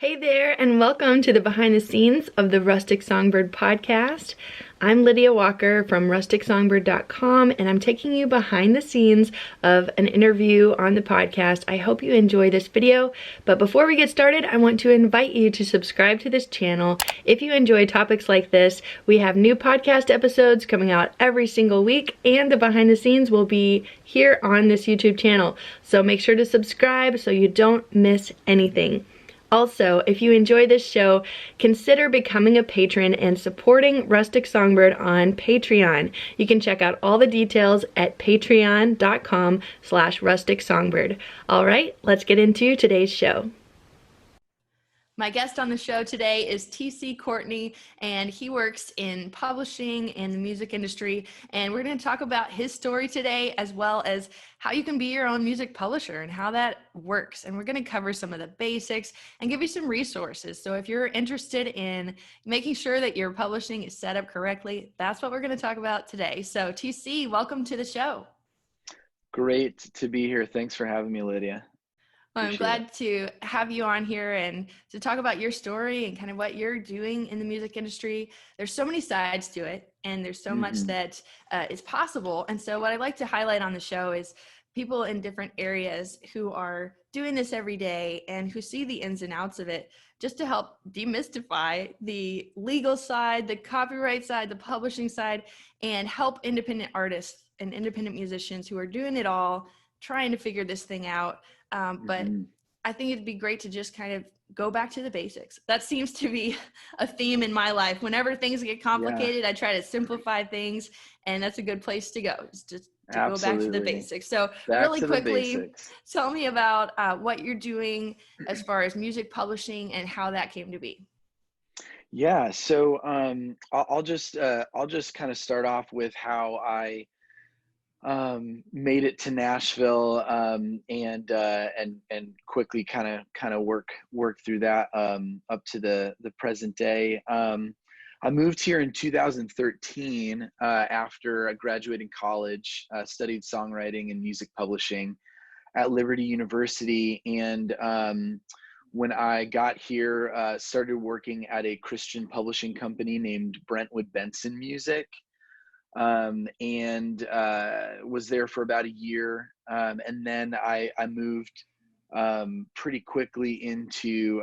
Hey there, and welcome to the behind the scenes of the Rustic Songbird Podcast. I'm Lydia Walker from rusticsongbird.com, and I'm taking you behind the scenes of an interview on the podcast. I hope you enjoy this video, but before we get started, I want to invite you to subscribe to this channel. If you enjoy topics like this, we have new podcast episodes coming out every single week, and the behind the scenes will be here on this YouTube channel. So make sure to subscribe so you don't miss anything. Also, if you enjoy this show, consider becoming a patron and supporting Rustic Songbird on Patreon. You can check out all the details at patreon.com/rusticsongbird. All right, let's get into today's show. My guest on the show today is TC Courtney, and he works in publishing and the music industry. And we're going to talk about his story today, as well as how you can be your own music publisher and how that works. And we're going to cover some of the basics and give you some resources. So if you're interested in making sure that your publishing is set up correctly, that's what we're going to talk about today. So TC, welcome to the show. Great to be here. Thanks for having me, Lydia. Well, I'm glad to have you on here and to talk about your story and kind of what you're doing in the music industry. There's so many sides to it, and there's so much that is possible. And so what I like to highlight on the show is people in different areas who are doing this every day and who see the ins and outs of it, just to help demystify the legal side, the copyright side, the publishing side, and help independent artists and independent musicians who are doing it all, trying to figure this thing out. But I think it'd be great to just kind of go back to the basics. That seems to be a theme in my life. Whenever things get complicated, I try to simplify things, and that's a good place to go, is just to go back to the basics. So really quickly, tell me about what you're doing as far as music publishing and how that came to be. Yeah, so I'll just kind of start off with how I made it to Nashville and quickly kind of work through that up to the present day. I moved here in 2013 after graduating college, studied songwriting and music publishing at Liberty University, and when I got here, started working at a Christian publishing company named Brentwood Benson Music. And was there for about a year. And then I moved pretty quickly into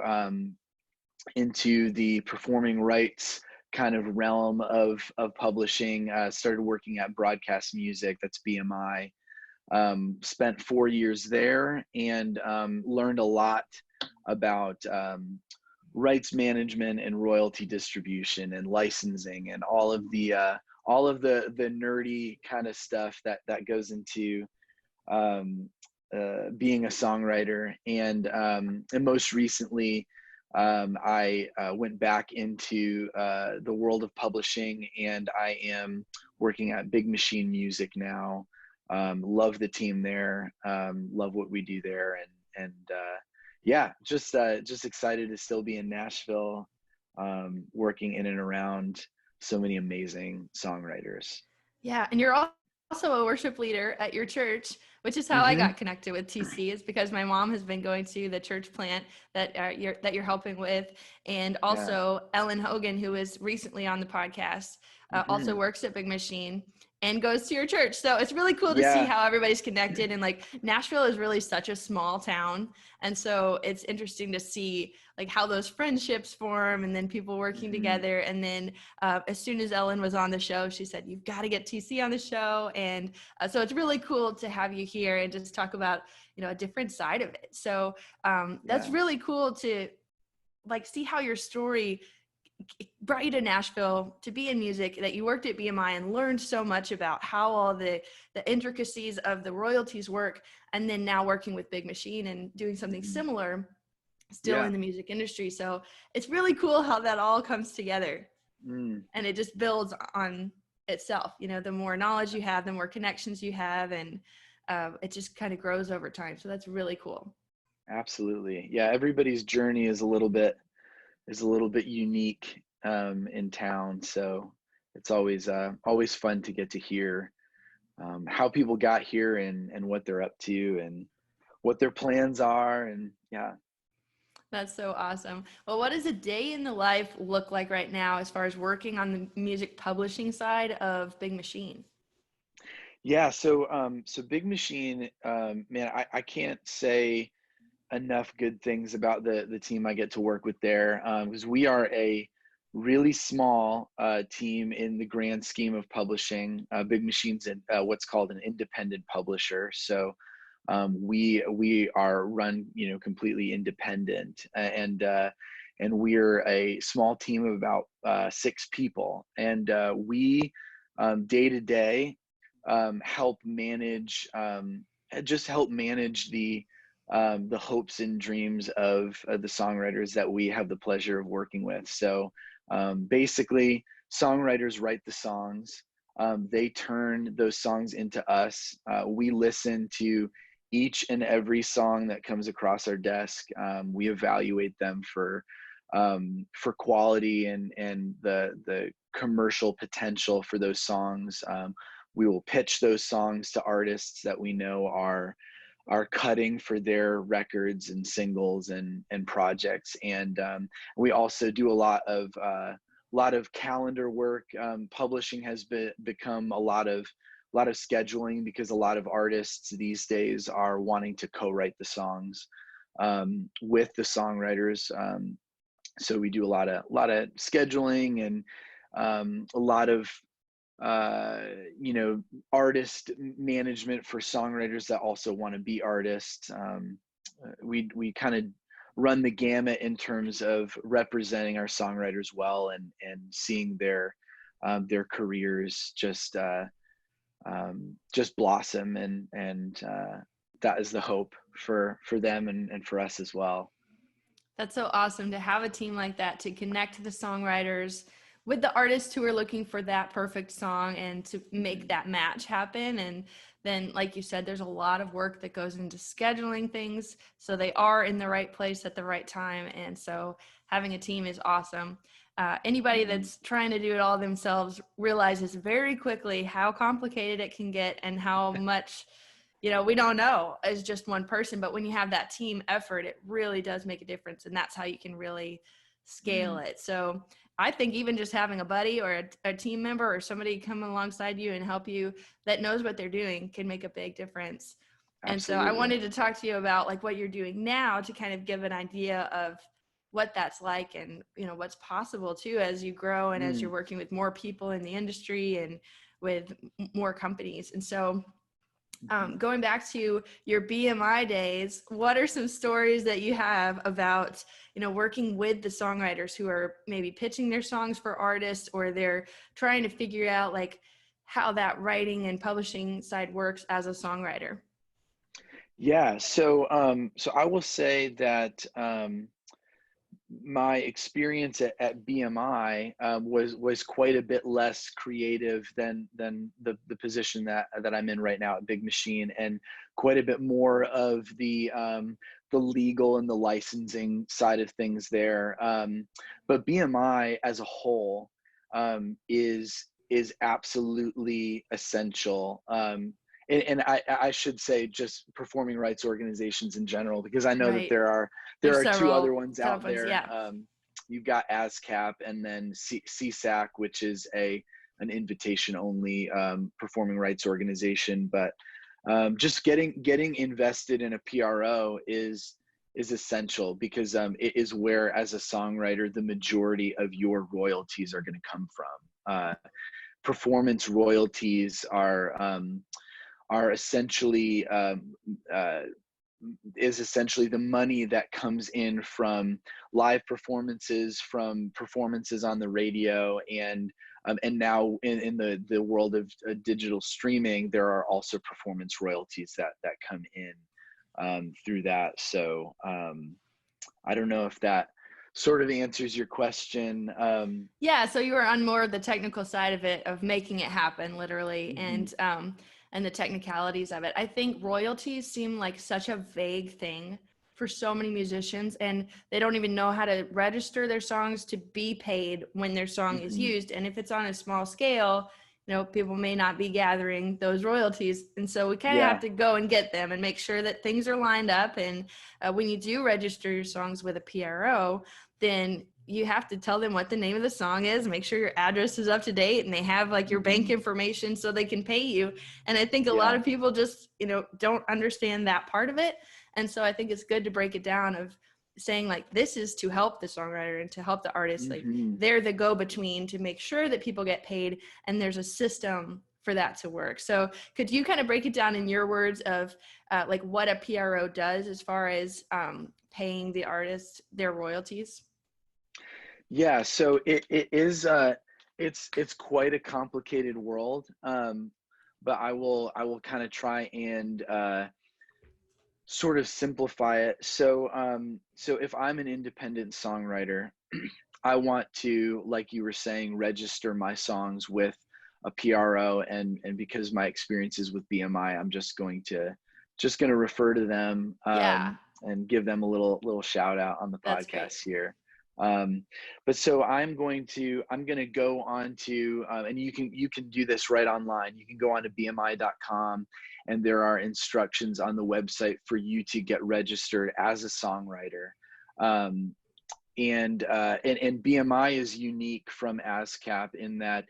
the performing rights kind of realm of publishing. Started working at Broadcast Music, that's BMI. Spent 4 years there and learned a lot about rights management and royalty distribution and licensing and all of the nerdy kind of stuff that goes into being a songwriter. And most recently, I went back into the world of publishing, and I am working at Big Machine Music now. Love the team there. Love what we do there, and yeah, just excited to still be in Nashville, working in and around so many amazing songwriters. Yeah, and you're also a worship leader at your church, which is how I got connected with TC, is because my mom has been going to the church plant that you're helping with, and also Ellen Hogan, who was recently on the podcast, also works at Big Machine and goes to your church. So it's really cool to see how everybody's connected. And like, Nashville is really such a small town, and so it's interesting to see like how those friendships form, and then people working together. And then as soon as Ellen was on the show, she said, you've got to get TC on the show. And so it's really cool to have you here and just talk about, a different side of it. So that's really cool to like see how your story brought you to Nashville to be in music, that you worked at BMI and learned so much about how all the intricacies of the royalties work, and then now working with Big Machine and doing something similar still in the music industry. So it's really cool how that all comes together, and it just builds on itself. The more knowledge you have, the more connections you have, and it just kind of grows over time. So that's really cool. Absolutely. Yeah, everybody's journey is a little bit unique in town, so it's always fun to get to hear how people got here and what they're up to and what their plans are. And That's so awesome. Well, what does a day in the life look like right now as far as working on the music publishing side of Big Machine? Yeah, so Big Machine, man, I can't say enough good things about the team I get to work with there, because we are a really small team in the grand scheme of publishing. Big Machine's what's called an independent publisher, so we are run, completely independent, and we're a small team of about 6 people, and we day to day help manage just help manage the hopes and dreams of the songwriters that we have the pleasure of working with. So basically, songwriters write the songs. They turn those songs into us. We listen to each and every song that comes across our desk. We evaluate them for quality and the commercial potential for those songs. We will pitch those songs to artists that we know are cutting for their records and singles and projects. And we also do a lot of calendar work. Publishing has become a lot of scheduling, because a lot of artists these days are wanting to co-write the songs with the songwriters. So we do a lot of scheduling and a lot of artist management for songwriters that also want to be artists. We kind of run the gamut in terms of representing our songwriters well, and seeing their careers just blossom, and that is the hope for them and for us as well. That's so awesome to have a team like that to connect the songwriters with the artists who are looking for that perfect song and to make that match happen. And then, like you said, there's a lot of work that goes into scheduling things so they are in the right place at the right time. And so having a team is awesome. Anybody that's trying to do it all themselves realizes very quickly how complicated it can get and how much we don't know as just one person, but when you have that team effort, it really does make a difference. And that's how you can really scale it. So I think even just having a buddy or a team member or somebody come alongside you and help you that knows what they're doing can make a big difference. And so I Absolutely. wanted to talk to you about like what you're doing now to kind of give an idea of what that's like and, what's possible too, as you grow and as you're working with more people in the industry and with more companies. And so going back to your BMI days, what are some stories that you have about, working with the songwriters who are maybe pitching their songs for artists, or they're trying to figure out like how that writing and publishing side works as a songwriter? Yeah, so I will say that my experience at BMI was quite a bit less creative than the position that I'm in right now at Big Machine, and quite a bit more of the legal and the licensing side of things there. But BMI as a whole is absolutely essential. And I should say just performing rights organizations in general, because I know that Right. there There's are 2 other several ones top out ones. there. Yeah. You've got ASCAP, and then CSAC, which is an invitation only performing rights organization. But just getting invested in a PRO is essential, because it is where, as a songwriter, the majority of your royalties are going to come from. Performance royalties are essentially is essentially the money that comes in from live performances, from performances on the radio, and now in the world of digital streaming, there are also performance royalties that come in through that. So I don't know if that sort of answers your question. Yeah, so you were on more of the technical side of it, of making it happen, literally, and the technicalities of it. I think royalties seem like such a vague thing for so many musicians, and they don't even know how to register their songs to be paid when their song is used. And if it's on a small scale, people may not be gathering those royalties. And so we kind of have to go and get them and make sure that things are lined up. And when you do register your songs with a PRO, then you have to tell them what the name of the song is, make sure your address is up to date, and they have like your bank information so they can pay you. And I think a lot of people just, don't understand that part of it. And so I think it's good to break it down of saying like, this is to help the songwriter and to help the artist. Like they're the go-between to make sure that people get paid, and there's a system for that to work. So could you kind of break it down in your words of like what a PRO does as far as paying the artist their royalties? Yeah, so it is it's quite a complicated world, but I will kind of try and sort of simplify it. So if I'm an independent songwriter, I want to, like you were saying, register my songs with a PRO, and because my experiences with BMI, I'm just going to refer to them and give them a little shout out on the podcast here. But so I'm going to go on to, and you can do this right online. You can go on to bmi.com, and there are instructions on the website for you to get registered as a songwriter. And BMI is unique from ASCAP in that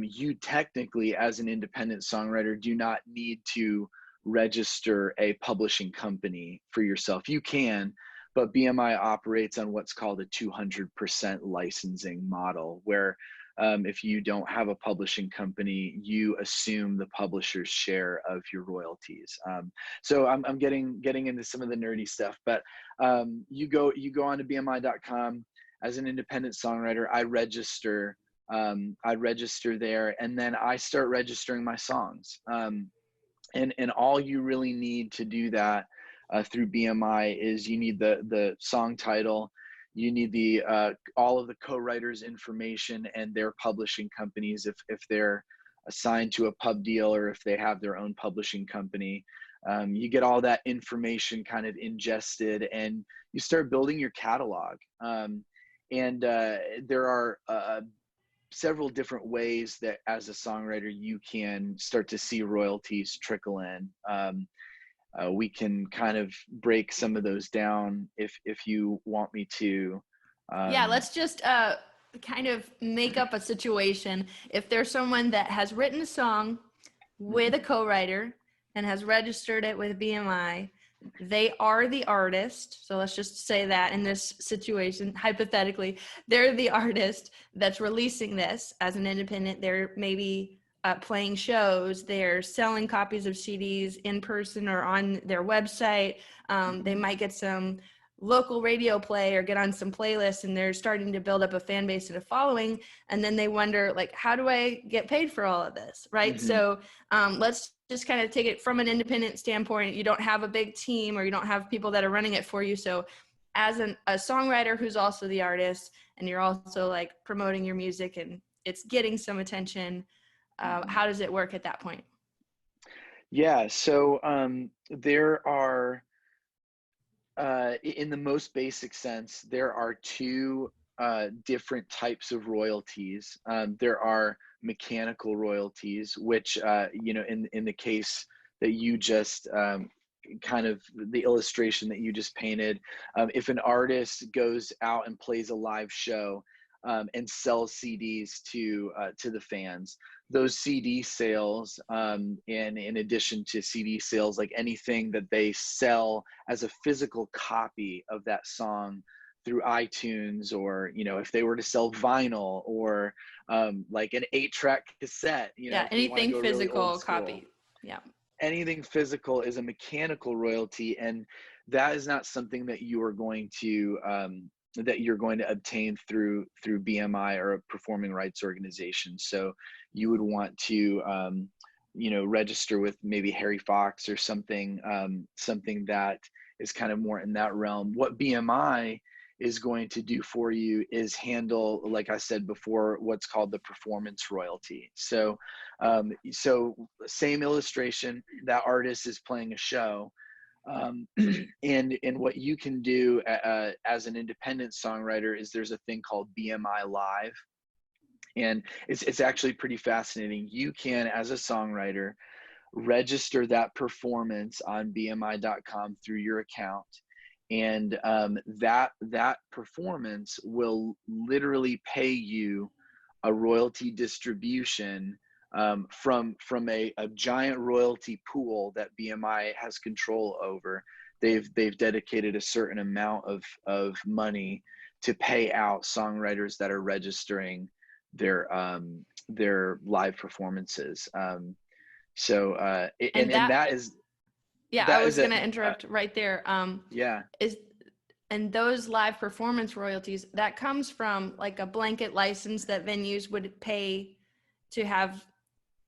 you technically, as an independent songwriter, do not need to register a publishing company for yourself. You can, but BMI operates on what's called a 200% licensing model, where if you don't have a publishing company, you assume the publisher's share of your royalties. So I'm getting into some of the nerdy stuff, but you go on to bmi.com. As an independent songwriter, I register there, and then I start registering my songs. And all you really need to do that through BMI is you need the song title, you need the all of the co-writers' information and their publishing companies if they're assigned to a pub deal or if they have their own publishing company. You get all that information kind of ingested, and you start building your catalog. And there are several different ways that as a songwriter you can start to see royalties trickle in. We can kind of break some of those down if you want me to. Let's just kind of make up a situation. If there's someone that has written a song with a co-writer and has registered it with BMI, they are the artist. So let's just say that in this situation, hypothetically, they're the artist that's releasing this as an independent. They're maybe playing shows, they're selling copies of CDs in person or on their website. They might get some local radio play or get on some playlists, and they're starting to build up a fan base and a following. And then they wonder, like, how do I get paid for all of this? Right. So let's just kind of take it from an independent standpoint. You don't have a big team, or you don't have people that are running it for you. So as a songwriter who's also the artist, and you're also like promoting your music and it's getting some attention, how does it work at that point? Yeah, so there are, in the most basic sense, there are two different types of royalties. There are mechanical royalties, which, in the case that you just kind of the illustration that you just painted, if an artist goes out and plays a live show and sells CDs to the fans, those CD sales, and in addition to CD sales, like anything that they sell as a physical copy of that song through iTunes, or if they were to sell vinyl, or like an 8-track cassette, anything physical copy. Anything physical is a mechanical royalty, and that is not something that you are going to obtain through BMI or a performing rights organization. So you would want to register with maybe Harry Fox or something that is kind of more in that realm. What BMI is going to do for you is handle, like I said before, what's called the performance royalty. So same illustration, that artist is playing a show. And what you can do as an independent songwriter is there's a thing called BMI Live. And it's actually pretty fascinating. You can, as a songwriter, register that performance on BMI.com through your account. And that performance will literally pay you a royalty distribution from a giant royalty pool that BMI has control over. They've dedicated a certain amount of money to pay out songwriters that are registering their live performances. So And and that, that is yeah, I that is was a going to interrupt right there. yeah. Is And those live performance royalties, that comes from like a blanket license that venues would pay to have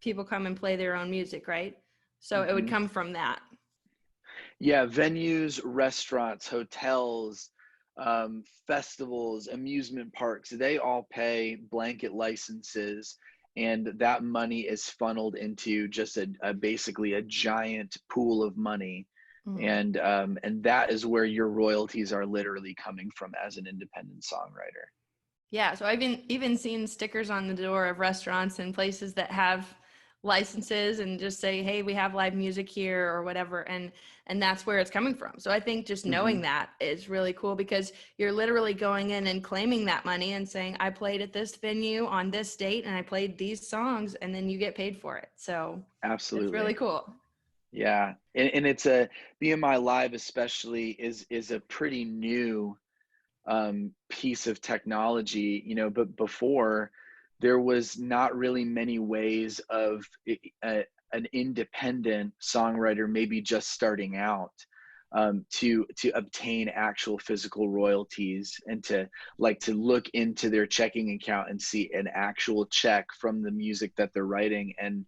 people come and play their own music, right? So it would Mhm. come from that. Yeah, venues, restaurants, hotels, festivals, amusement parks, they all pay blanket licenses, and that money is funneled into just a basically a giant pool of money. Mhm. And that is where your royalties are literally coming from as an independent songwriter. Yeah, so I've even seen stickers on the door of restaurants and places that have licenses and just say, "Hey, we have live music here," or whatever, and that's where it's coming from. So I think just knowing Hmm. that is really cool because you're literally going in and claiming that money and saying, "I played at this venue on this date and I played these songs," and then you get paid for it. So it's really Absolutely. cool. Yeah. And it's a BMI Live especially is a pretty new piece of technology, but before there was not really many ways of an independent songwriter, maybe just starting out, to obtain actual physical royalties and to look into their checking account and see an actual check from the music that they're writing. And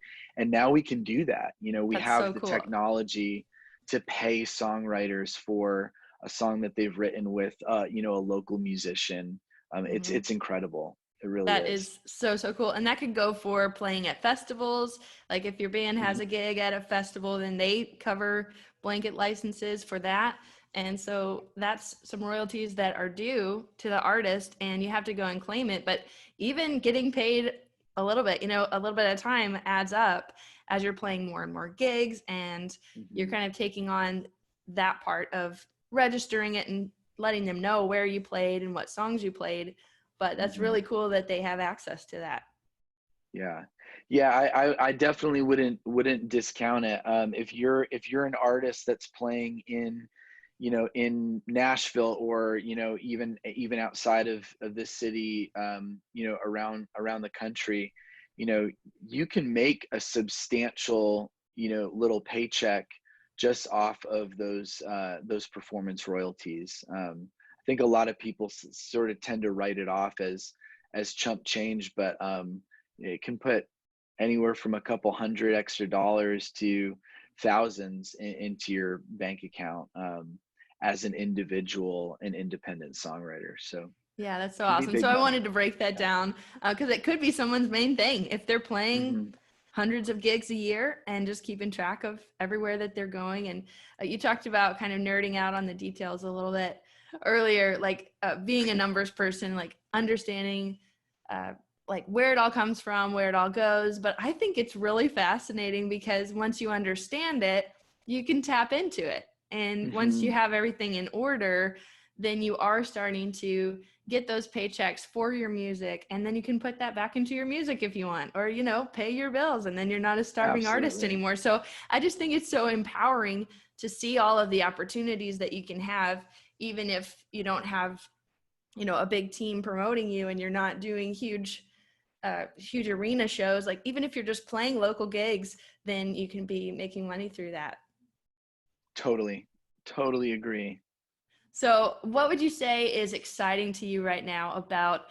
now we can do that. We That's have so the cool. technology to pay songwriters for a song that they've written with a local musician. It's Mhm. incredible. It really That is. is so, so cool. And that could go for playing at festivals. Like if your band has Mhm. a gig at a festival, then they cover blanket licenses for that. And so that's some royalties that are due to the artist and you have to go and claim it. But even getting paid a little bit, a little bit at a time adds up as you're playing more and more gigs and you're Mhm. kind of taking on that part of registering it and letting them know where you played and what songs you played, but that's Mhm. really cool that they have access to that. Yeah. Yeah, I definitely wouldn't discount it. If you're an artist that's playing in Nashville, or even outside of this city, around the country, you know, you can make a substantial, little paycheck just off of those performance royalties. I think a lot of people sort of tend to write it off as chump change, but it can put anywhere from a couple hundred extra dollars to thousands into your bank account, as an individual and independent songwriter. So Yeah, that's so can be awesome. So big I money. wanted to break that Yeah. down because it could be someone's main thing. If they're playing Hmm. hundreds of gigs a year and just keeping track of everywhere that they're going. And you talked about kind of nerding out on the details a little bit earlier, like being a numbers person, like understanding uh, like where it all comes from, where it all goes. But I think it's really fascinating because once you understand it, you can tap into it. And once you Hmm. have everything in order, then you are starting to get those paychecks for your music, and then you can put that back into your music if you want, or pay your bills, and then you're not a starving artist Absolutely. anymore. So I just think it's so empowering to see all of the opportunities that you can have, even if you don't have a big team promoting you and you're not doing huge arena shows. Like even if you're just playing local gigs, then you can be making money through that. Totally. Totally agree. So what would you say is exciting to you right now about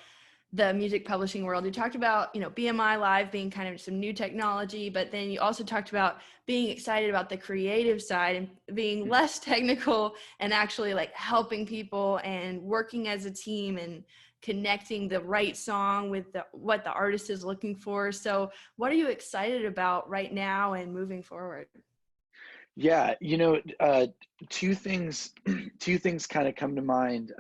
the music publishing world? You talked about, BMI Live being kind of some new technology, but then you also talked about being excited about the creative side and being less technical and actually like helping people and working as a team and connecting the right song with what the artist is looking for. So what are you excited about right now and moving forward? Yeah, two things two things kind of come to mind.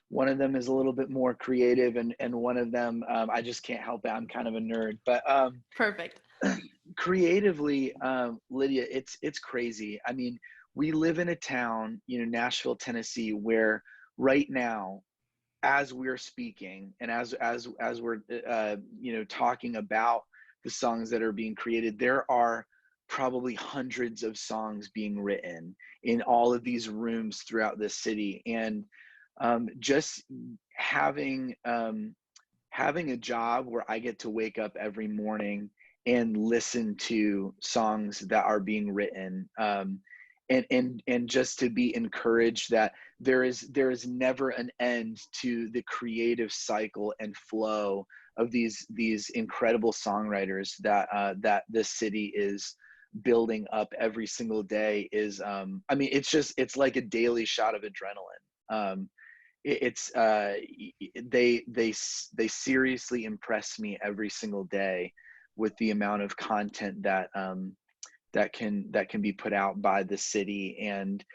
One of them is a little bit more creative, and one of them, I just can't help it. I'm kind of a nerd, but Perfect. creatively, Lydia, it's crazy. I mean, we live in a town, Nashville, Tennessee, where right now, as we're speaking, and as we're talking about the songs that are being created, there are probably hundreds of songs being written in all of these rooms throughout this city. And just having a job where I get to wake up every morning and listen to songs that are being written, and just to be encouraged that there is never an end to the creative cycle and flow of these incredible songwriters that this city is building up every single day is, I mean, it's like a daily shot of adrenaline. It's they seriously impress me every single day with the amount of content that can be put out by the city, and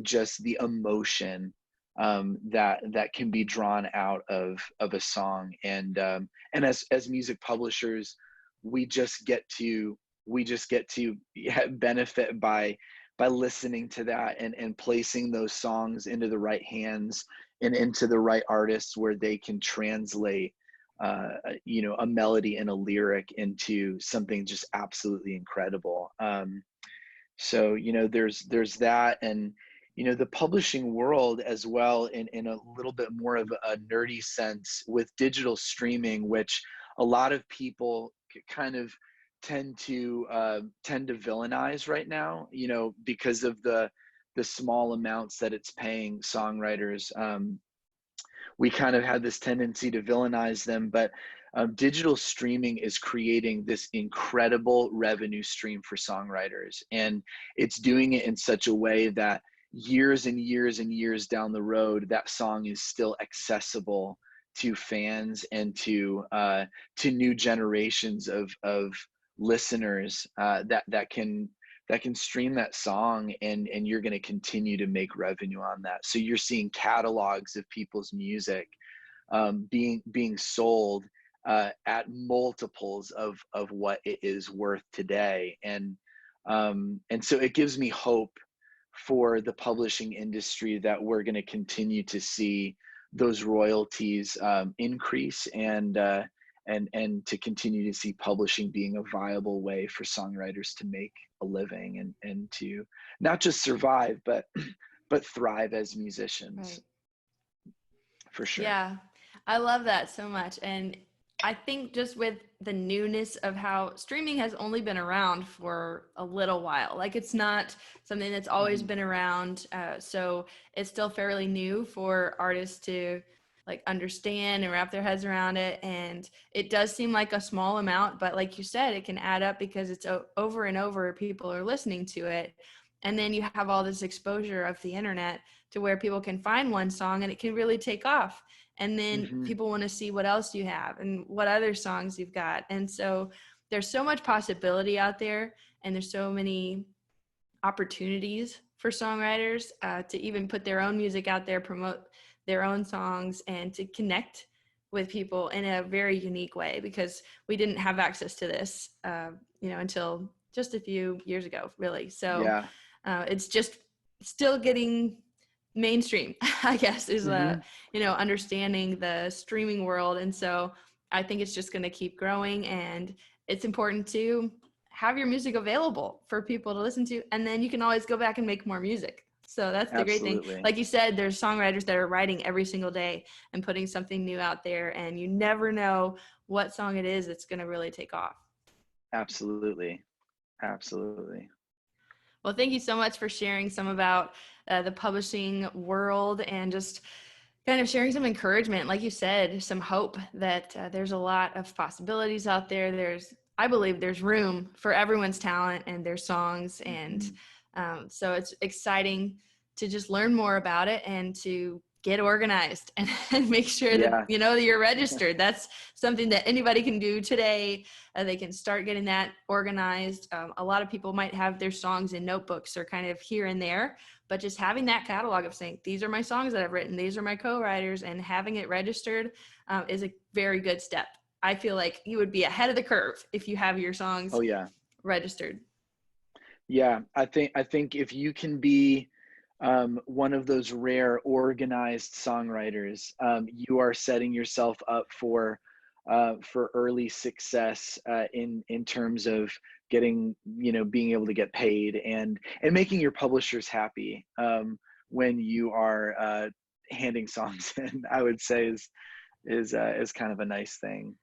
just the emotion that can be drawn out of a song. And as music publishers, we just get to benefit by listening to that, and placing those songs into the right hands and into the right artists, where they can translate a melody and a lyric into something just absolutely incredible. So there's that. And the publishing world as well, in a little bit more of a nerdy sense, with digital streaming, which a lot of people kind of tend to villainize right now, because of the small amounts that it's paying songwriters. We kind of had this tendency to villainize them, but digital streaming is creating this incredible revenue stream for songwriters, and it's doing it in such a way that years and years and years down the road, that song is still accessible to fans and to new generations of listeners that can stream that song, and you're going to continue to make revenue on that. So you're seeing catalogs of people's music being sold at multiples of what it is worth today. And so it gives me hope for the publishing industry that we're going to continue to see those royalties increase, and to continue to see publishing being a viable way for songwriters to make a living, and to not just survive, but thrive as musicians. Right. For sure. Yeah, I love that so much. And I think just with the newness of how streaming has only been around for a little while, like it's not something that's always been around. So it's still fairly new for artists to like understand and wrap their heads around it. And it does seem like a small amount, but like you said, it can add up because it's over and over, people are listening to it. And then you have all this exposure of the internet to where people can find one song and it can really take off. And then people want to see what else you have and what other songs you've got. And so there's so much possibility out there, and there's so many opportunities for songwriters to even put their own music out there, promote their own songs, and to connect with people in a very unique way, because we didn't have access to this, until just a few years ago, really. So yeah. It's just still getting mainstream, I guess, is understanding the streaming world. And so I think it's just going to keep growing, and it's important to have your music available for people to listen to, and then you can always go back and make more music. So that's the great thing. Like you said, there's songwriters that are writing every single day and putting something new out there, and you never know what song it is that's going to really take off. Absolutely. Well, thank you so much for sharing some about the publishing world, and just kind of sharing some encouragement. Like you said, some hope that there's a lot of possibilities out there. I believe there's room for everyone's talent and their songs. And so it's exciting to just learn more about it and to get organized and make sure that, that you're registered. That's something that anybody can do today. They can start getting that organized. A lot of people might have their songs in notebooks or kind of here and there, but just having that catalog of saying, these are my songs that I've written, these are my co-writers, and having it registered is a very good step. I feel like you would be ahead of the curve if you have your songs registered. Yeah, I think if you can be one of those rare organized songwriters, you are setting yourself up for early success in terms of getting, being able to get paid and making your publishers happy when you are handing songs in. I would say is kind of a nice thing.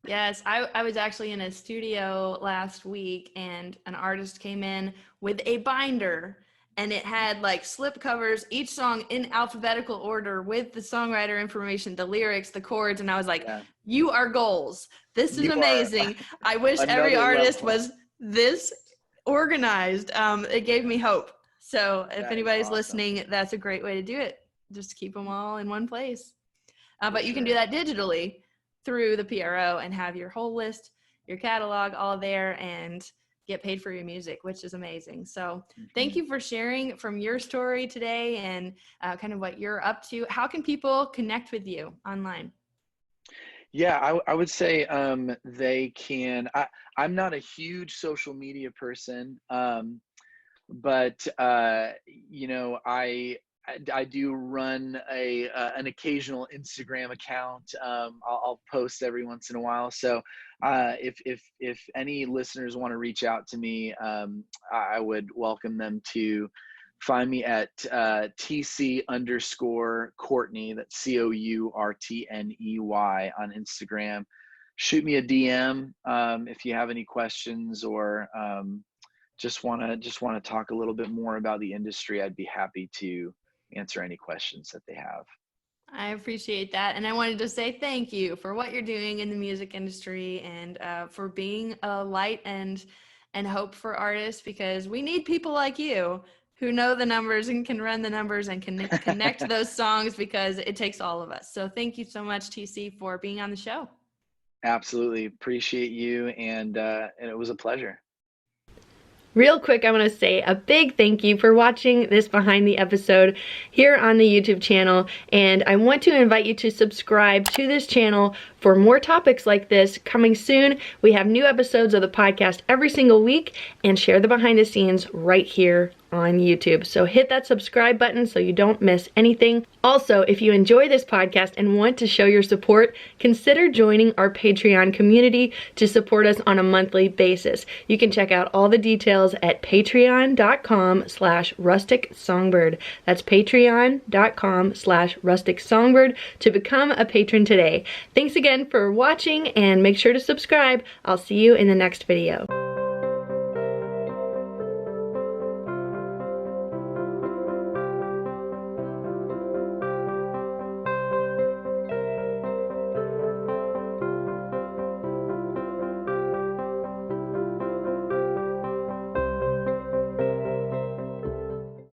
Yes, I was actually in a studio last week, and an artist came in with a binder, and it had like slip covers, each song in alphabetical order with the songwriter information, the lyrics, the chords, and I was like, you are goals. This is amazing. I wish every artist was this organized. It gave me hope. So if anybody's listening, that's a great way to do it. Just keep them all in one place. But you can do that digitally through the PRO and have your whole list, your catalog all there, and get paid for your music, which is amazing. So thank you for sharing from your story today and kind of what you're up to. How can people connect with you online? Yeah, I would say they can. I'm not a huge social media person, but I do run an occasional Instagram account. I'll post every once in a while. So if any listeners want to reach out to me, I would welcome them to find me at TC_Courtney. That's COURTNEY on Instagram. Shoot me a DM if you have any questions or just want to talk a little bit more about the industry. I'd be happy to answer any questions that they have. I appreciate that. And I wanted to say thank you for what you're doing in the music industry and for being a light and hope for artists, because we need people like you who know the numbers and can run the numbers and can connect those songs, because it takes all of us. So thank you so much, TC, for being on the show. Absolutely. Appreciate you. And it was a pleasure. Real quick, I want to say a big thank you for watching this behind the episode here on the YouTube channel, and I want to invite you to subscribe to this channel for more topics like this coming soon. We have new episodes of the podcast every single week, and share the behind the scenes right here on YouTube. So hit that subscribe button so you don't miss anything. Also, if you enjoy this podcast and want to show your support, consider joining our Patreon community to support us on a monthly basis. You can check out all the details at patreon.com/Rustic Songbird. That's patreon.com/Rustic Songbird to become a patron today. Thanks again for watching, and make sure to subscribe. I'll see you in the next video.